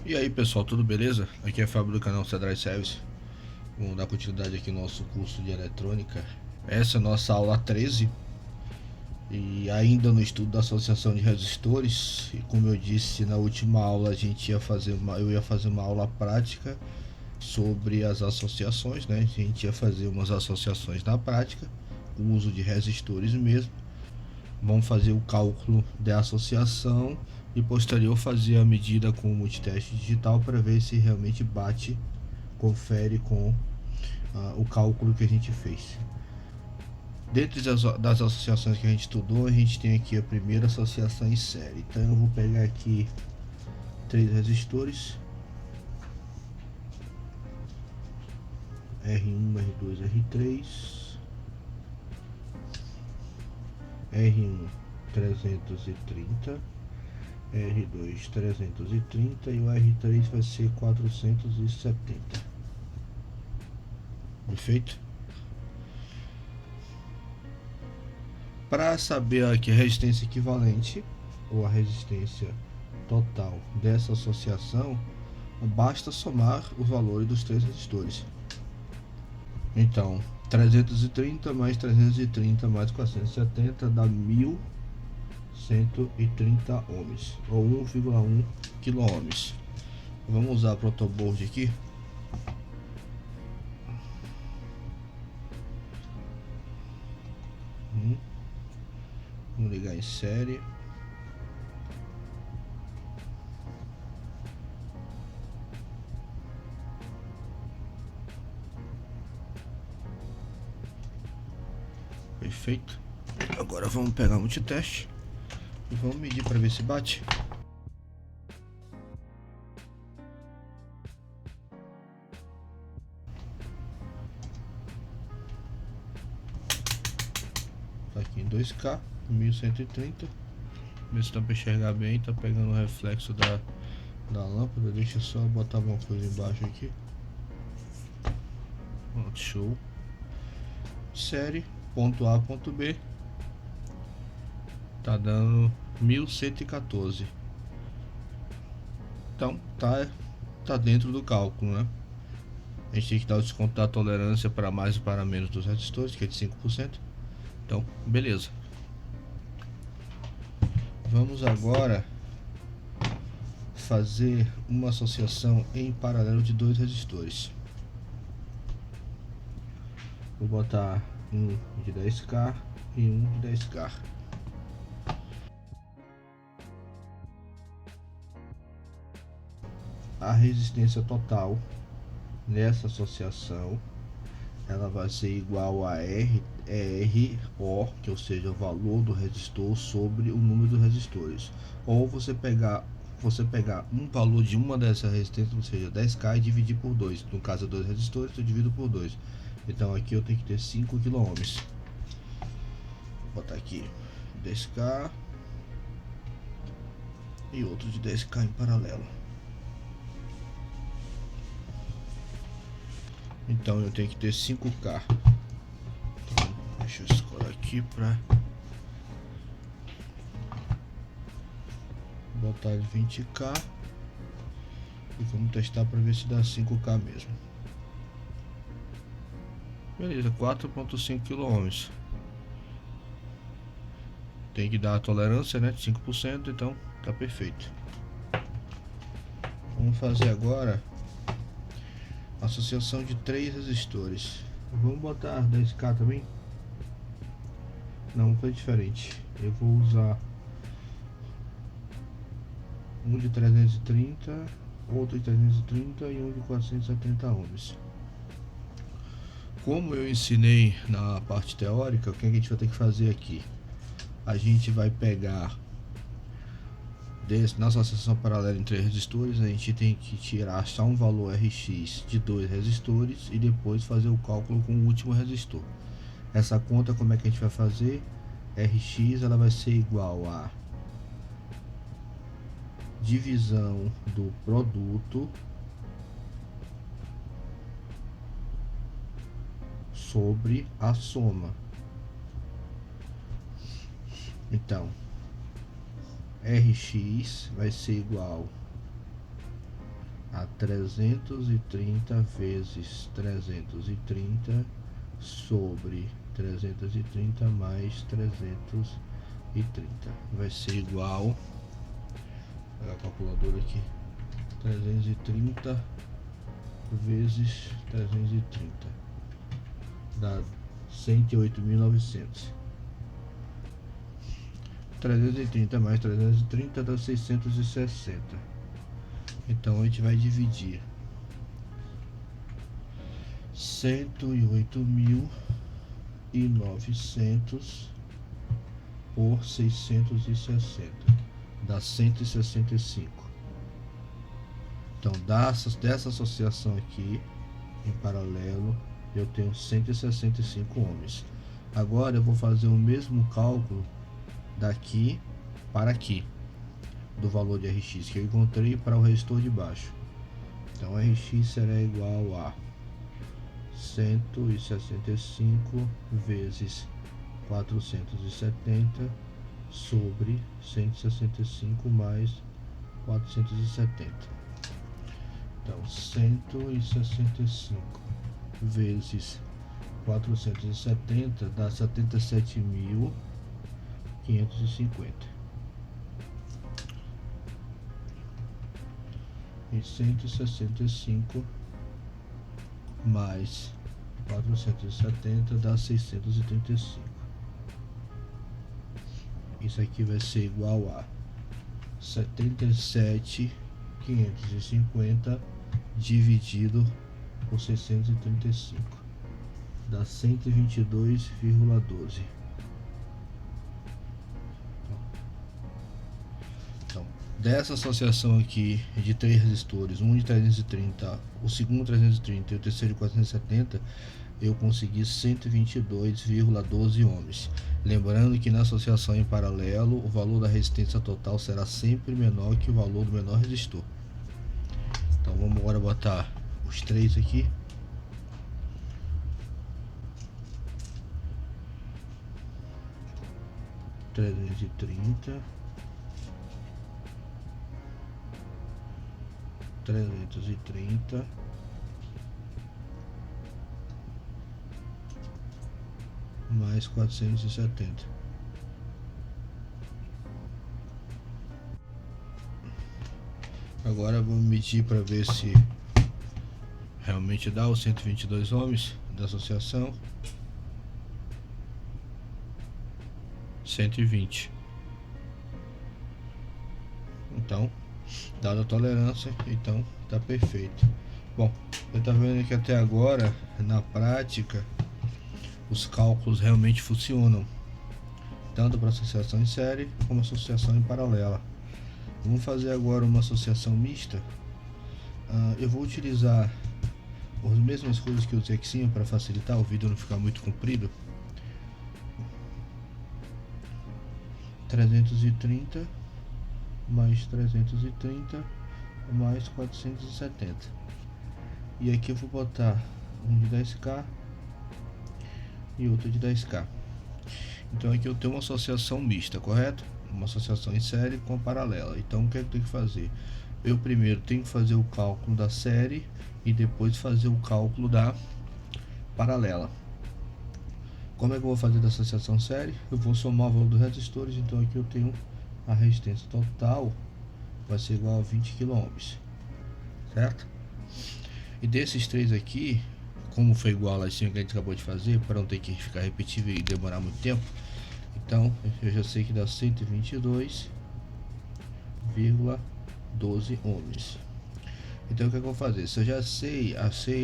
E aí pessoal, tudo beleza? Aqui é Fábio do canal Cedrai Service. Vamos dar continuidade aqui no nosso curso de eletrônica. Essa é a nossa aula 13 e ainda no estudo da associação de resistores. E como eu disse na última aula, eu ia fazer uma aula prática sobre as associações, né? A gente ia fazer umas associações na prática, com o uso de resistores mesmo. Vamos fazer o cálculo da associação e posterior fazer a medida com o multiteste digital para ver se realmente bate, confere com o cálculo que a gente fez. Dentre das associações que a gente estudou, a gente tem aqui a primeira associação em série. Então eu vou pegar aqui três resistores, R1, R2, R3, R1 330, R2 330 e o R3 vai ser 470. Perfeito? Para saber aqui a resistência equivalente ou a resistência total dessa associação, basta somar os valores dos três resistores. Então, 330 mais 330 mais 470 dá 1130 ohms, ou 1,1 kΩ. Vamos usar a protoboard aqui. Vamos ligar em série. Perfeito. Agora vamos pegar o multiteste e vamos medir para ver se bate. Tá aqui em 2K, 1130. Ver se dá para enxergar bem. Tá pegando o reflexo da lâmpada. Deixa eu só botar uma coisa embaixo aqui. Show. Série, ponto A, ponto B. Tá dando 1114. Então tá dentro do cálculo, né? A gente tem que dar o desconto da tolerância para mais e para menos dos resistores, que é de 5%. Então, beleza. Vamos agora fazer uma associação em paralelo de dois resistores. Vou botar um de 10K e um de 10K. A resistência total nessa associação ela vai ser igual a RO, que ou seja, o valor do resistor sobre o número dos resistores. Ou você pegar um valor de uma dessas resistências, ou seja, 10K, e dividir por 2. No caso, 2 resistores, eu divido por 2. Então aqui eu tenho que ter 5 kΩ. Vou botar aqui 10K e outro de 10K em paralelo. Então eu tenho que ter 5K. Então, deixa eu escolher aqui para botar de 20K e vamos testar para ver se dá 5K mesmo. Beleza, 4,5 kΩ. Tem que dar a tolerância, né, de 5%, então tá perfeito. Vamos fazer agora a associação de três resistores. Vamos botar 10K também? Não, foi diferente. Eu vou usar um de 330, outro de 330 e um de 470 ohms. Como eu ensinei na parte teórica, o que a gente vai ter que fazer aqui? A gente vai pegar na associação paralela entre resistores, a gente tem que tirar só um valor Rx de dois resistores e depois fazer o cálculo com o último resistor. Essa conta, como é que a gente vai fazer? Rx ela vai ser igual a divisão do produto sobre a soma. Então, Rx vai ser igual a 330 vezes 330 sobre 330 mais 330 vai ser igual, vou pegar a calculadora aqui, 330 vezes 330 dá 108.900. 330 mais 330 dá 660. Então a gente vai dividir 108.900 por 660 dá 165. Então dessa associação aqui em paralelo eu tenho 165 ohms. Agora eu vou fazer o mesmo cálculo daqui para aqui do valor de Rx que eu encontrei para o resistor de baixo. Então Rx será igual a 165 vezes 470 sobre 165 mais 470. Então 165 vezes 470 dá 77.550. E 165 mais 470 dá 635. Isso aqui vai ser igual a 77.550 dividido por 635 dá 122,12. Então, dessa associação aqui de três resistores, um de 330, o segundo 330 e o terceiro de 470, eu consegui 122,12 ohms. Lembrando que na associação em paralelo, o valor da resistência total será sempre menor que o valor do menor resistor. Então vamos agora botar os três aqui. (330, 330 mais 470. Agora vamos medir para ver se realmente dá os 122 ohms da associação. 120. Então, dada a tolerância, então tá perfeito. Bom, eu tá vendo que até agora, na prática, os cálculos realmente funcionam, tanto para associação em série como associação em paralela. Vamos fazer agora uma associação mista. Eu vou utilizar as mesmas coisas que eu usei aqui para facilitar o vídeo não ficar muito comprido. 330 mais 330 mais 470. E aqui eu vou botar um de 10k e outro de 10k. Então aqui eu tenho uma associação mista, correto? Uma associação em série com paralela. Então o que é que eu tenho que fazer? Eu primeiro tenho que fazer o cálculo da série e depois fazer o cálculo da paralela. Como é que eu vou fazer da associação série? Eu vou somar o valor dos resistores. Então aqui eu tenho a resistência total vai ser igual a 20 kΩ, certo? E desses três aqui, como foi igual lá em cima que a gente acabou de fazer, para não ter que ficar repetitivo e demorar muito tempo, então eu já sei que dá 122,12 ohms. Então o que eu vou fazer? Se eu já sei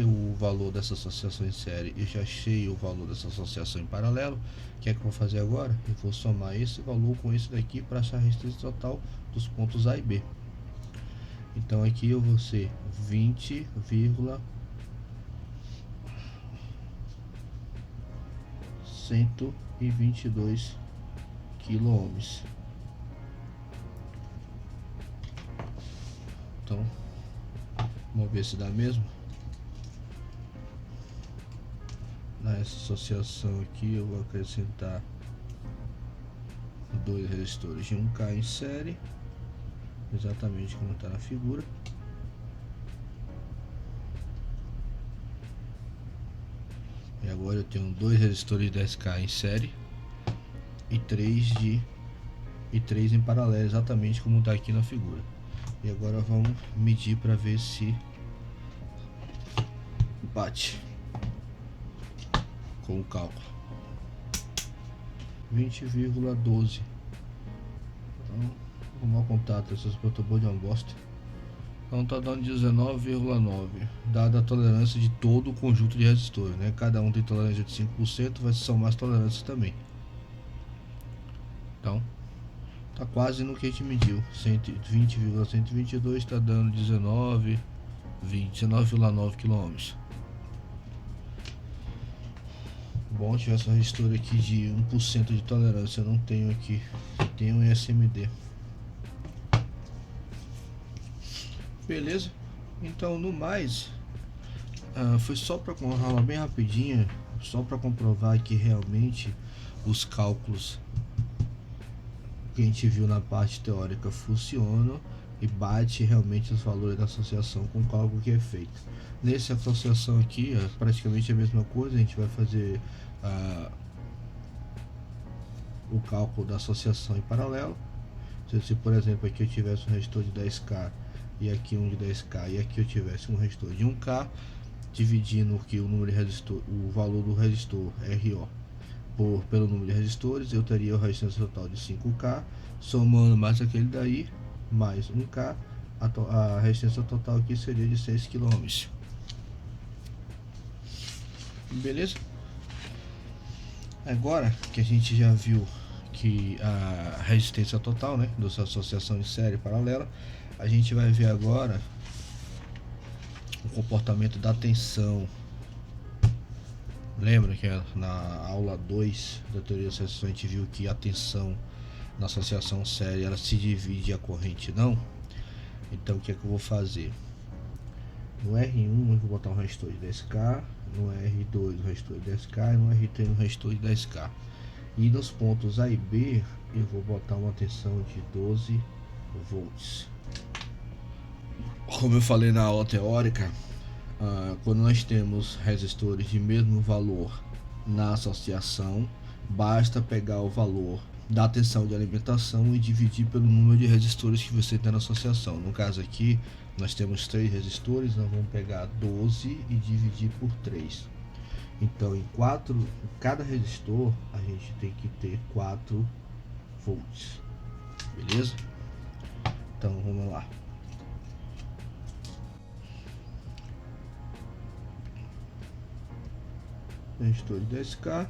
o valor dessa associação em série e já sei o valor dessa associação em paralelo, o que é que eu vou fazer agora? Eu vou somar esse valor com esse daqui para achar a resistência total dos pontos A e B. Então aqui eu vou ser 122 kΩ. Então vamos ver se dá mesmo. Nessa associação aqui eu vou acrescentar dois resistores de 1K em série, exatamente como está na figura. agora eu tenho 2 resistores de 10k em série e 3 em paralelo, exatamente como está aqui na figura. E agora vamos medir para ver se bate com o cálculo. 20,12. Então, vou mal contato, essas protobol de uma bosta. Então tá dando 19,9, dada a tolerância de todo o conjunto de resistores, né? Cada um tem tolerância de 5%, vai somar as tolerâncias também. Então, tá quase no que a gente mediu. 120,122 está dando 19,9 km. Bom, tivesse um resistor aqui de 1% de tolerância, eu não tenho aqui, tenho um SMD. Beleza? Então, no mais, foi só para uma aula bem rapidinha, só para comprovar que realmente os cálculos que a gente viu na parte teórica funcionam e bate realmente os valores da associação com o cálculo que é feito. Nessa associação aqui é praticamente a mesma coisa, a gente vai fazer o cálculo da associação em paralelo. Se por exemplo aqui eu tivesse um resistor de 10k e aqui um de 10k e aqui eu tivesse um resistor de 1k, dividindo aqui o número de resistor, o valor do resistor RO pelo número de resistores, eu teria a resistência total de 5k, somando mais aquele daí, mais 1k, a resistência total aqui seria de 6 km. Beleza? Agora que a gente já viu que a resistência total, né, dessa associação em série paralela, a gente vai ver agora o comportamento da tensão. Lembra que na aula 2 da teoria da associação a gente viu que a tensão na associação série ela se divide, a corrente não? Então o que é que eu vou fazer? No R1 eu vou botar um resistor de 10k, no R2 um resistor de 10k e no R3 um resistor de 10k. E nos pontos A e B eu vou botar uma tensão de 12 volts. Como eu falei na aula teórica, quando nós temos resistores de mesmo valor na associação, basta pegar o valor da tensão de alimentação e dividir pelo número de resistores que você tem na associação. No caso aqui nós temos 3 resistores, nós vamos pegar 12 e dividir por 3. Então em cada resistor a gente tem que ter 4 volts. Beleza? Então vamos lá. Resistor de 10k.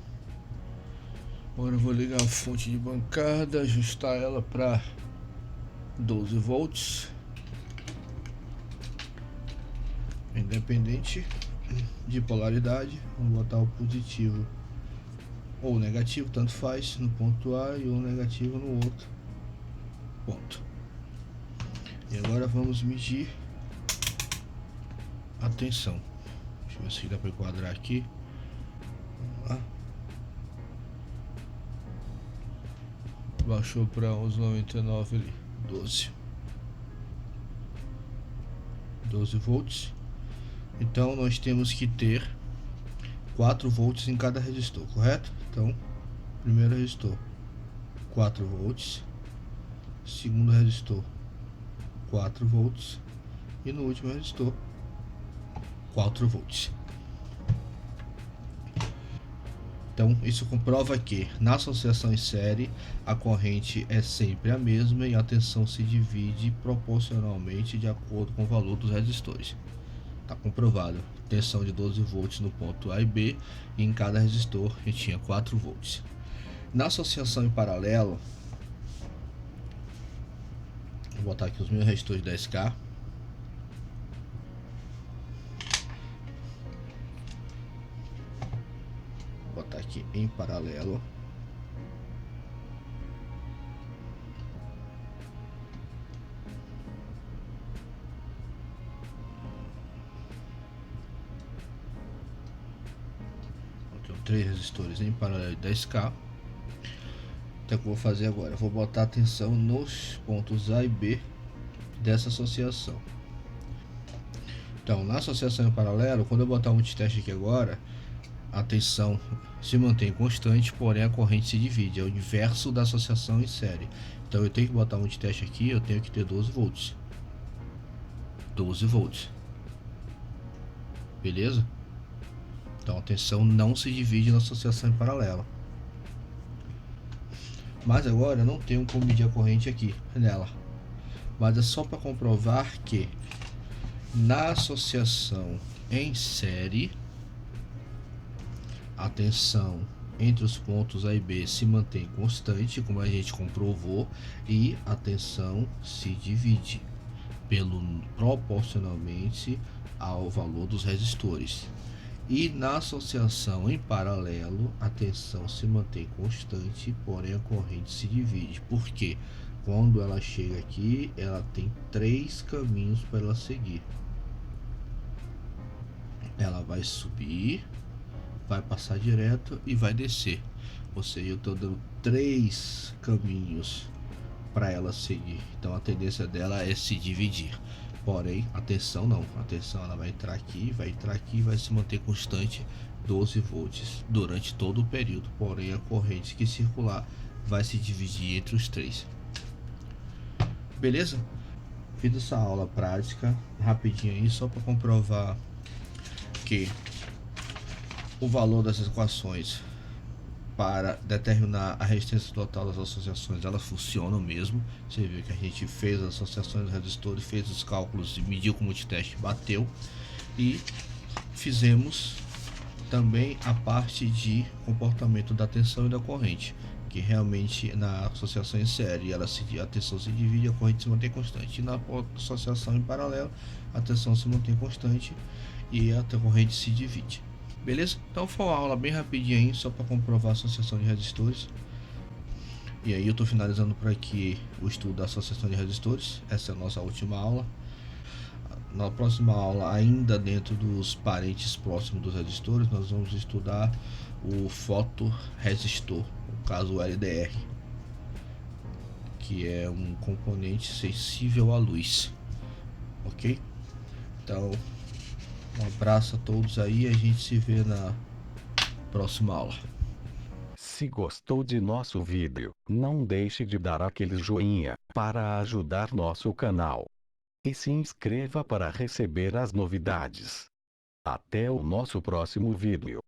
Agora eu vou ligar a fonte de bancada, ajustar ela para 12 volts. Independente de polaridade, vamos botar o positivo ou negativo, tanto faz, no ponto A e o negativo no outro ponto. E agora vamos medir a tensão. Deixa eu ver se dá para enquadrar aqui. Baixou para 11,99 ali, 12 volts. Então nós temos que ter 4 volts em cada resistor, correto? Então, primeiro resistor 4 volts, segundo resistor 4 volts e no último resistor 4 volts. Então isso comprova que na associação em série a corrente é sempre a mesma e a tensão se divide proporcionalmente de acordo com o valor dos resistores. Está comprovado, tensão de 12 volts no ponto A e B, e em cada resistor a gente tinha 4 volts. Na associação em paralelo, vou botar aqui os meus resistores de 10k. Vou botar aqui em paralelo. Tenho 3 resistores em paralelo de 10k. Então o que eu vou fazer agora? Eu vou botar atenção nos pontos A e B dessa associação. Então na associação em paralelo, quando eu botar um multiteste aqui agora, a tensão se mantém constante, porém a corrente se divide. É o inverso da associação em série. Então eu tenho que botar um multiteste aqui, eu tenho que ter 12 volts. 12 volts. Beleza? Então a tensão não se divide na associação em paralelo. Mas agora eu não tenho como medir a corrente aqui nela. Mas é só para comprovar que na associação em série, a tensão entre os pontos A e B se mantém constante, como a gente comprovou, e a tensão se divide proporcionalmente ao valor dos resistores. E na associação em paralelo, a tensão se mantém constante, porém a corrente se divide. Porque quando ela chega aqui, ela tem 3 caminhos para ela seguir. Ela vai subir, vai passar direto e vai descer. Ou seja, eu estou dando 3 caminhos para ela seguir. Então a tendência dela é se dividir. Porém, a tensão não. A tensão ela vai entrar aqui e vai se manter constante 12 volts durante todo o período. Porém, a corrente que circular vai se dividir entre os 3. Beleza? Fiz essa aula prática rapidinho aí só para comprovar que o valor das equações para determinar a resistência total das associações, elas funcionam mesmo. Você viu que a gente fez as associações dos resistores, fez os cálculos e mediu com o multiteste, bateu. E fizemos também a parte de comportamento da tensão e da corrente, que realmente na associação em série a tensão se divide e a corrente se mantém constante. E na associação em paralelo, a tensão se mantém constante e a corrente se divide. Beleza? Então foi uma aula bem rapidinha aí, só para comprovar a associação de resistores. E aí eu estou finalizando por aqui o estudo da associação de resistores. Essa é a nossa última aula. Na próxima aula, ainda dentro dos parentes próximos dos resistores, nós vamos estudar o fotoresistor, no caso o LDR, que é um componente sensível à luz. Ok? Então, um abraço a todos aí e a gente se vê na próxima aula. Se gostou de nosso vídeo, não deixe de dar aquele joinha para ajudar nosso canal. E se inscreva para receber as novidades. Até o nosso próximo vídeo.